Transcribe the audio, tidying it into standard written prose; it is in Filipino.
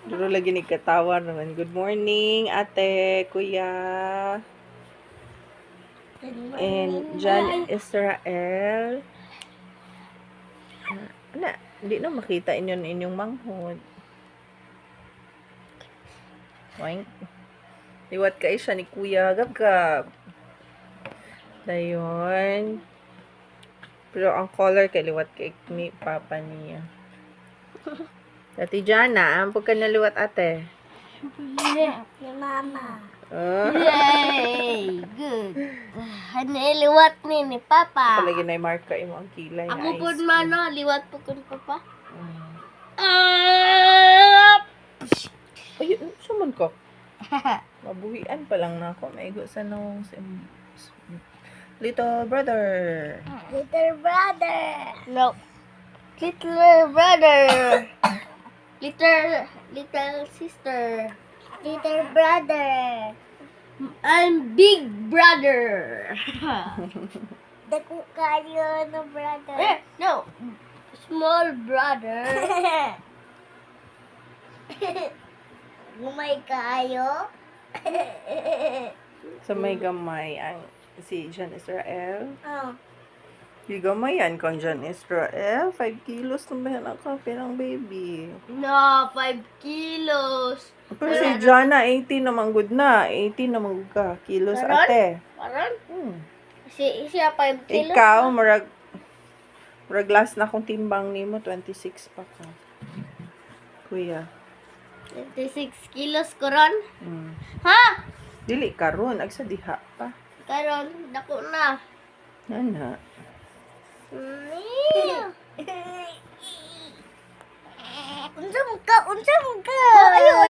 Duro lagi ni katawa naman. Good morning, ate, kuya. And John Israel. Ana, hindi na makita inyong manghod. Oink. Liwat ka siya ni kuya. Gab-gab. Dayon. Pero ang color kay liwat kay ni papa niya. Ate Jana, ampog ka naliwat ate. Ni mama. Oh. Yay! Good. Liwat ni Papa. Palagi na marka imo ang kilay. Ako po mano, liwat po kun Papa. Ayun, suman ko. Mabuhian pa lang na ako. Maigo sa nung little brother. Little brother. No. Little brother. Little sister. Little brother. I'm big brother. Dako kayo no brother. No. Small brother. Gumay kayo. Sa may gamay ang si John Israel. Oh. Gigamayan kang John Israel. 5 kilos na ba yan ako? Pirang baby. No, 5 kilos. Pero si Jana, 18 naman good na. 18 naman good ka. Kilos Karon? ate. Parang Hmm. siya 5 kilos. Ikaw, murag last na akong timbang nimo 26 pa ka. Kuya. 26 kilos koron. Hmm. Ha? Dili karon agsa diha pa. Karon dako na. Nana. Unsam ka?